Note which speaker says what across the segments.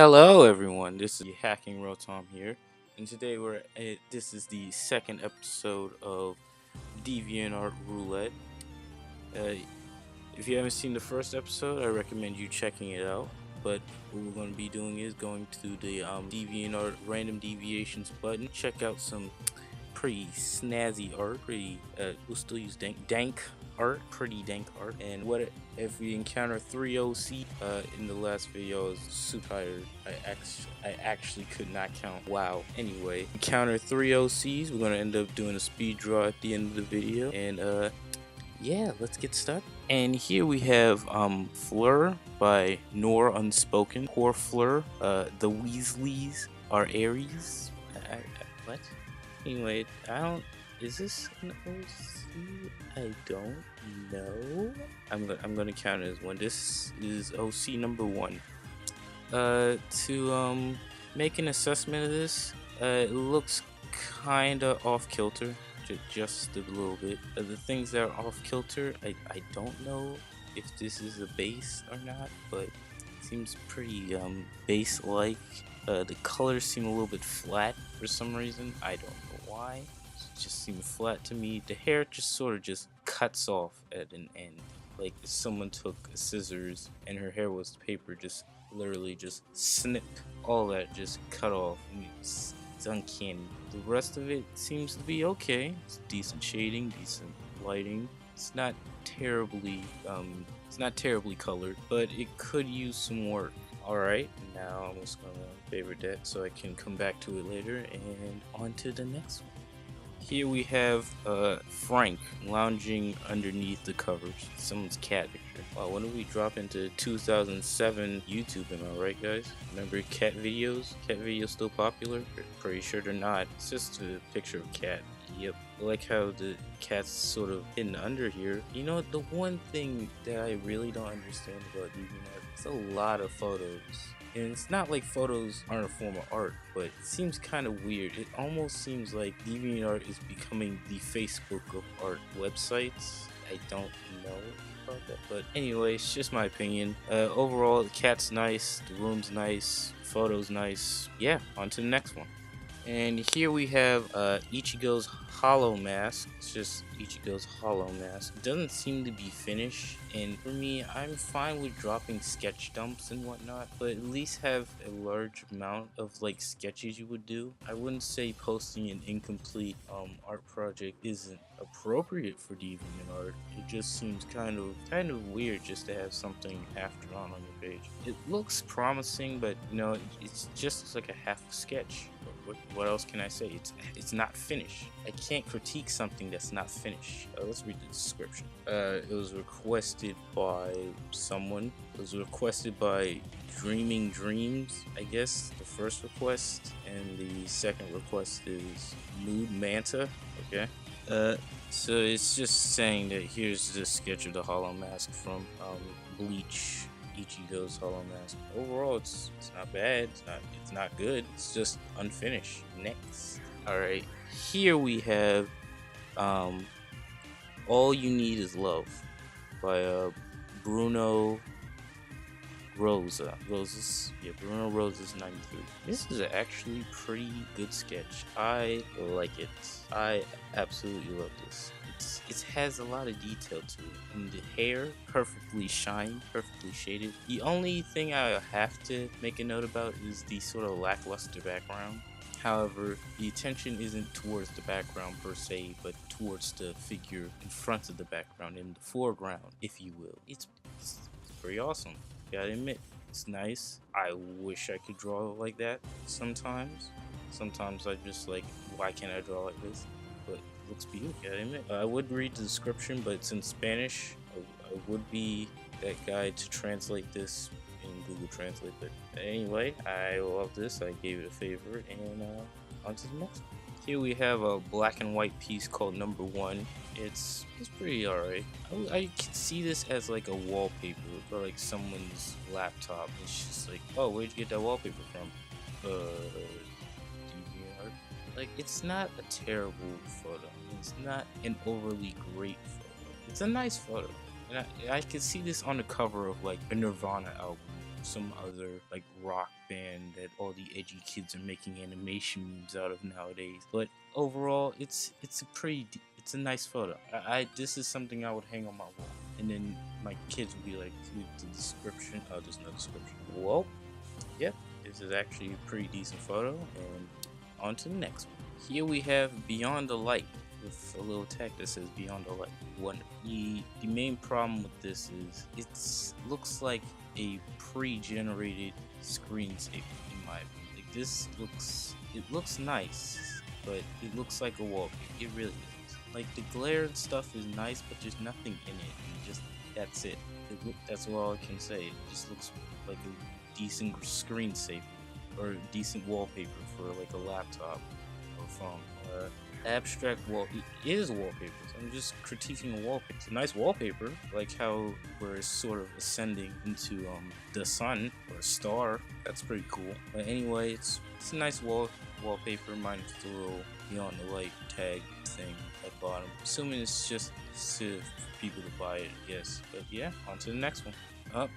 Speaker 1: Hello, everyone. This is Hacking Rotom here, and today this is the second episode of DeviantArt Roulette. Uh, if you haven't seen the first episode, I recommend you checking it out. But what we're going to be doing is going to the DeviantArt Random Deviations button. Check out some pretty snazzy art, we'll still use dank art, pretty dank art. And what if we encounter 3 OC? In the last video I was super tired. I actually could not count. Wow. Anyway, encounter 3 OCs. We're gonna end up doing a speed draw at the end of the video. And yeah, let's get started. And here we have Fleur by Nor Unspoken. Poor Fleur. The Weasleys are Aries. What? Anyway, I don't. Is this an OC? I don't know. I'm gonna count it as one. This is OC number 1. To make an assessment of this, it looks kinda off kilter, just a little bit. The things that are off kilter, I don't know if this is a base or not, but it seems pretty base-like. The colors seem a little bit flat for some reason. I don't know why. It just seems flat to me. The hair just sort of just cuts off at an end. Like if someone took scissors and her hair was paper, just literally just snip all that, just cut off. It's uncanny. The rest of it seems to be okay. It's decent shading, decent lighting. It's not terribly colored, but it could use some work. Alright, now I'm just gonna favorite that so I can come back to it later, and on to the next one. Here we have Frank lounging underneath the covers. Someone's cat picture. Wow, when did we drop into 2007 YouTube, am I right, guys? Remember cat videos? Cat videos still popular? Pretty sure they're not. It's just a picture of a cat. Yep. I like how the cat's sort of hidden under here. You know, the one thing that I really don't understand about DeviantArt, it's a lot of photos. And it's not like photos aren't a form of art, but it seems kind of weird. It almost seems like DeviantArt is becoming the Facebook of art websites. I don't know about that, but anyway, it's just my opinion. Overall, the cat's nice, the room's nice, photo's nice. Yeah, on to the next one. And here we have Ichigo's Hollow Mask. It's just Ichigo's Hollow Mask. It doesn't seem to be finished, and for me, I'm fine with dropping sketch dumps and whatnot, but at least have a large amount of like sketches you would do. I wouldn't say posting an incomplete art project isn't appropriate for DeviantArt. It just seems kind of weird just to have something half drawn on your page. It looks promising, but you know, it's just like a half sketch. What else can I say? It's not finished. I can't critique something that's not finished. Let's read the description. It was requested by someone. It was requested by Dreaming Dreams, I guess, the first request, and the second request is Mood Manta. Okay. So it's just saying that here's the sketch of the Hollow Mask from Bleach. Ichigo's Hollow Mask. Overall, it's not bad. It's not good. It's just unfinished. Next. All right. Here we have All You Need Is Love by Bruno Rosa. Bruno Rosa's 93. This is actually pretty good sketch. I like it. I absolutely love this. It has a lot of detail to it. And the hair, perfectly shined, perfectly shaded. The only thing I have to make a note about is the sort of lackluster background. However, the attention isn't towards the background per se, but towards the figure in front of the background, in the foreground, if you will. It's pretty awesome. Gotta admit, it's nice. I wish I could draw like that sometimes. Sometimes I just like, why can't I draw like this? But it looks beautiful, gotta admit. I would read the description, but it's in Spanish. I would be that guy to translate this in Google Translate. But anyway, I love this. I gave it a favorite, and on to the next one. Here we have a black and white piece called Number One. It's pretty alright. I could see this as like a wallpaper for like someone's laptop. It's just like, oh, where'd you get that wallpaper from? DeviantArt. Like, it's not a terrible photo. It's not an overly great photo. It's a nice photo. And I could see this on the cover of like a Nirvana album. some other like rock band that all the edgy kids are making animation memes out of nowadays. But overall, it's a nice photo. I this is something I would hang on my wall, and then my kids would be like, "Read the description." Oh, there's no description. Well, yep, this is actually a pretty decent photo, and on to the next one. Here we have Beyond the Light with a little tag that says Beyond the Light. The main problem with this is it looks like a pre-generated screensaver in my opinion. Like it looks nice, but it looks like a wallpaper. It really is. Like the glare and stuff is nice, but there's nothing in it. And just that's it. That's all I can say. It just looks like a decent screensaver or decent wallpaper for like a laptop or phone. Abstract wall it is wallpaper. I'm just critiquing a wallpaper. It's a nice wallpaper, like how we're sort of ascending into the sun or a star. That's pretty cool. But anyway, it's a nice wallpaper minus the little Beyond the Light tag thing at bottom. Assuming it's just for people to buy it, I guess. But yeah, on to the next one.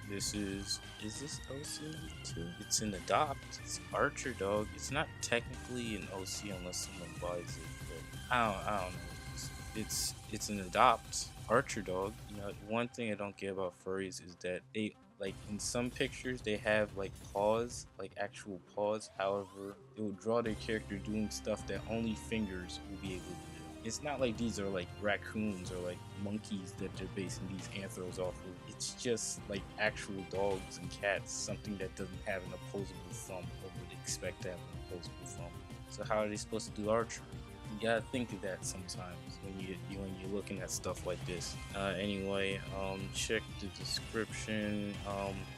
Speaker 1: This is this OC2? It's an Adopt. It's Archer Dog. It's not technically an OC unless someone buys it, but I don't know. It's an Adopt Archer Dog. You know, one thing I don't get about furries is that they like in some pictures they have like paws, like actual paws. However, it will draw their character doing stuff that only fingers will be able to do. It's not like these are like raccoons or like monkeys that they're basing these anthros off of. It's just like actual dogs and cats, something that doesn't have an opposable thumb or would expect to have an opposable thumb. So how are they supposed to do archery? You gotta think of that sometimes when you're looking at stuff like this. Anyway, check the description.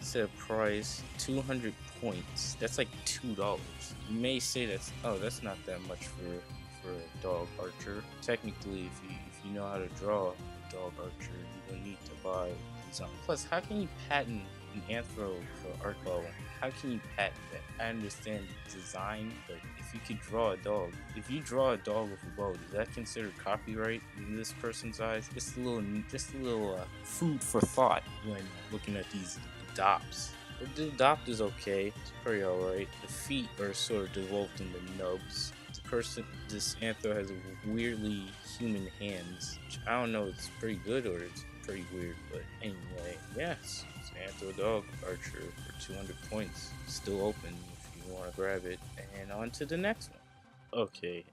Speaker 1: Set price 200 points. That's like $2. You may say that's not that much for a dog archer. Technically, if you know how to draw a dog archer, you don't need to buy design. Plus, how can you patent an anthro for art bow? How can you patent that? I understand design, but if you could draw a dog, if you draw a dog with a bow, is that considered copyright in this person's eyes? Just a little food for thought when looking at these adopts. The adopt is okay. It's pretty alright. The feet are sort of devolved into nubs. This anthro has weirdly human hands, which I don't know if it's pretty good or it's pretty weird, but anyway, yes, it's an anthro dog archer for 200 points. Still open if you want to grab it. And on to the next one. Okay.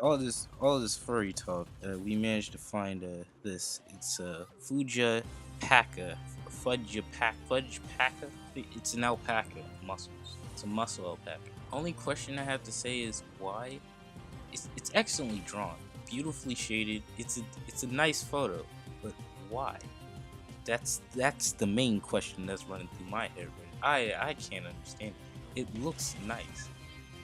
Speaker 1: all this furry talk, we managed to find this. It's Fuja Paka. Fudge Paka. It's an alpaca muscles. It's a muscle alpaca. Only question I have to say is why. It's excellently drawn, beautifully shaded. It's a nice photo, but why? That's the main question that's running through my head. I can't understand. It looks nice,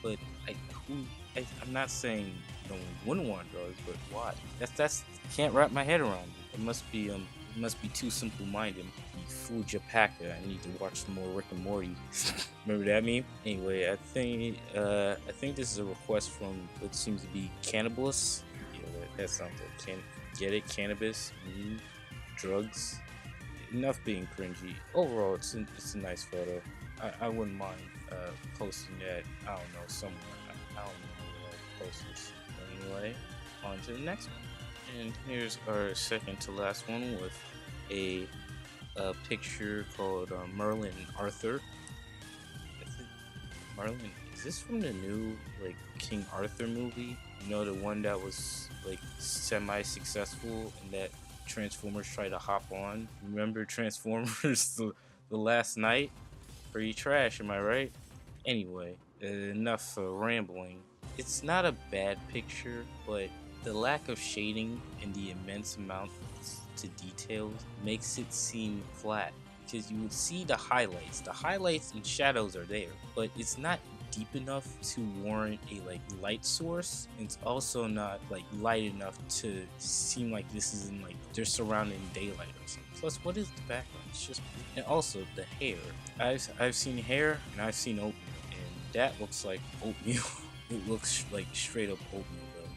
Speaker 1: but I'm not saying no one wouldn't want dogs, but why? That's can't wrap my head around it. It must be too simple-minded. Fuja Paka. I need to watch some more Rick and Morty. Remember that meme? Anyway, I think this is a request from what seems to be Cannibalists. Yeah, that sounds like get it? Cannabis, drugs. Enough being cringy. Overall, it's a nice photo. I wouldn't mind posting that. I don't know, somewhere. I don't know where I'll post this. Anyway, on to the next one. And here's our second to last one with a picture called Merlin and Arthur. Merlin, is this from the new like King Arthur movie? You know, the one that was like semi-successful and that Transformers tried to hop on. Remember Transformers the last night? Pretty trash, am I right? Anyway, enough rambling. It's not a bad picture, but the lack of shading and the immense amount to details makes it seem flat, because you would see the highlights and shadows are there, but it's not deep enough to warrant a like light source. It's also not like light enough to seem like this is in like they're surrounded in daylight or something. Plus, what is the background? It's just, and also the hair. I've seen hair and I've seen oatmeal, and that looks like oatmeal. It looks like straight up oatmeal.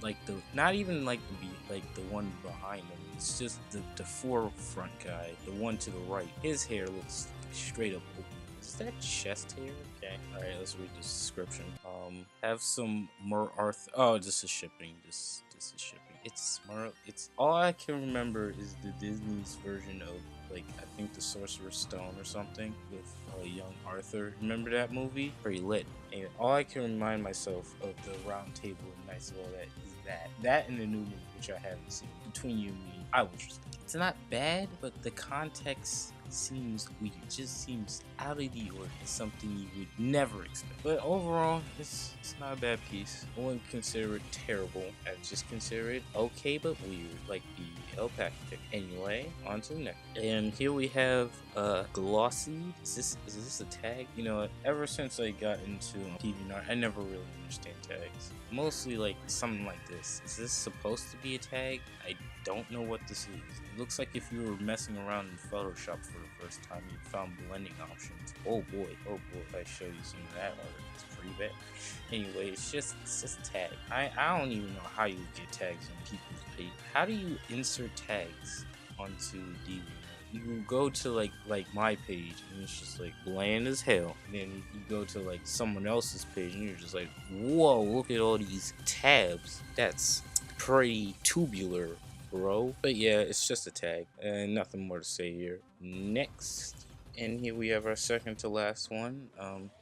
Speaker 1: Like not even like the like the one behind him. It's just the forefront guy, the one to the right. His hair looks straight up open. Is that chest hair? Okay. Alright, let's read the description. Have some Arthur. Oh, this is shipping. This is shipping. It's It's all I can remember is the Disney's version of, like, I think the Sorcerer's Stone or something with young Arthur. Remember that movie? Pretty lit. And all I can remind myself of the round table and Knights of all that is that in the new movie, which I haven't seen. Between you and me, I was just. It's not bad, but the context seems weird. It just seems out of the ordinary. Something you would never expect. But overall, it's not a bad piece. I wouldn't consider it terrible. I just consider it okay but weird, like the alpaca pick. Anyway, on to the next. And here we have glossy. Is this a tag? You know, ever since I got into DeviantArt, I never really understand tags. Mostly like something like this. Is this supposed to be a tag? I don't know what this is. It looks like if you were messing around in Photoshop for the first time, you found blending options. Oh boy, if I show you some of that art, it's pretty bad. Anyway, it's just tag. I don't even know how you get tags on people's page. How do you insert tags onto DeviantArt? You go to like my page and it's just like bland as hell. And then you go to like someone else's page and you're just like, whoa, look at all these tabs. That's pretty tubular, bro. But yeah, it's just a tag and nothing more to say here. Next, and here we have our second to last one.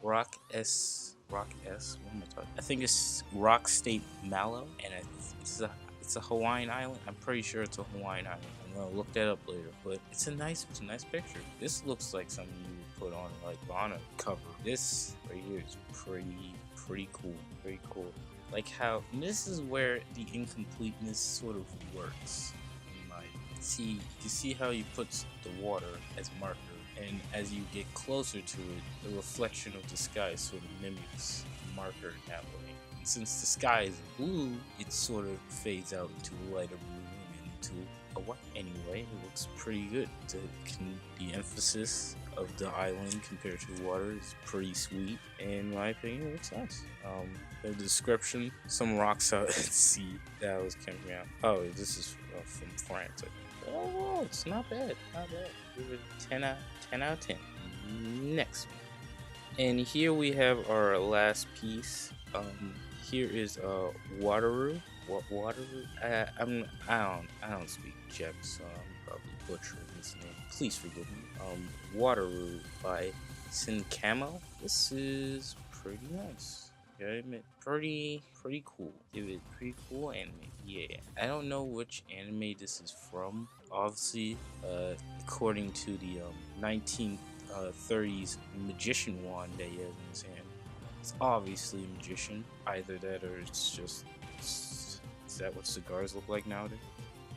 Speaker 1: Rock S. What am I talking? I think it's Rock State Mallow, and it's a Hawaiian island. I'm pretty sure it's a Hawaiian island. I'm gonna look that up later, but it's a nice picture. This looks like something you would put on like on a cover. This right here is pretty cool. Very cool. Like how this is where the incompleteness sort of works. You see how you put the water as marker, and as you get closer to it, the reflection of the sky sort of mimics the marker in that way. And since the sky is blue, it sort of fades out into a lighter blue and into a white. Anyway, it looks pretty good. The emphasis of the island compared to the water is pretty sweet, and in my opinion, it looks nice. The description: some rocks out at sea that I was camping out. Oh, this is from France. Oh, it's not bad. Give it 10 out of 10. Next one. And here we have our last piece. Here is Wataru. Wataru? I don't speak Czech, so I'm probably butchering this name. Please forgive me. Wataru by Sincamo. This is pretty nice. I admit, pretty cool. Give it pretty cool anime. Yeah, I don't know which anime this is from. Obviously, according to the 1930s magician wand that he has in his hand, it's obviously a magician. Either that or it's just. Is that what cigars look like nowadays?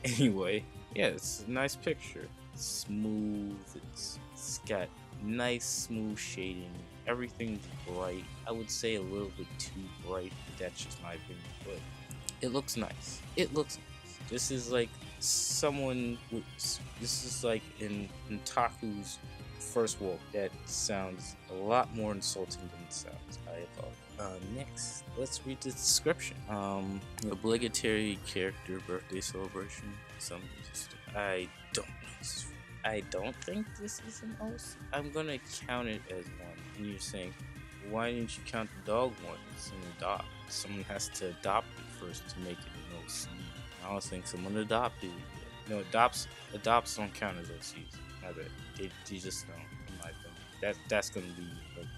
Speaker 1: Anyway, yeah, it's a nice picture. It's smooth. It's got nice smooth shading. Everything's bright. I would say a little bit too bright, but that's just my opinion. But it looks nice. This is like this is like in Taku's first walk. That sounds a lot more insulting than it sounds. I apologize. Next, let's read the description. Obligatory character birthday celebration. I don't think this is an OC. I'm gonna count it as one. And you're saying, why didn't you count the dog one? It's an adopt. Someone has to adopt it first to make it an OC. I don't think someone adopted it yet. No, adopts don't count as OCs. I bet. They just don't, in my opinion. That's gonna be like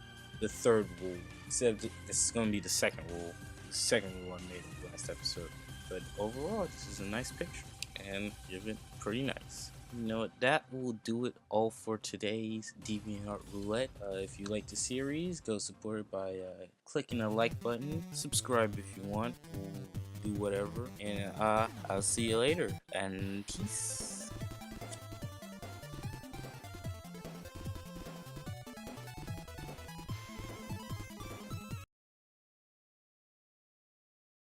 Speaker 1: the third rule. Except this is gonna be the second rule. The second rule I made in the last episode. But overall, this is a nice picture. And give it pretty nice. You know what, that will do it all for today's DeviantArt Roulette. If you like the series, go support it by clicking the like button. Subscribe if you want. We'll do whatever. And I'll see you later. And peace.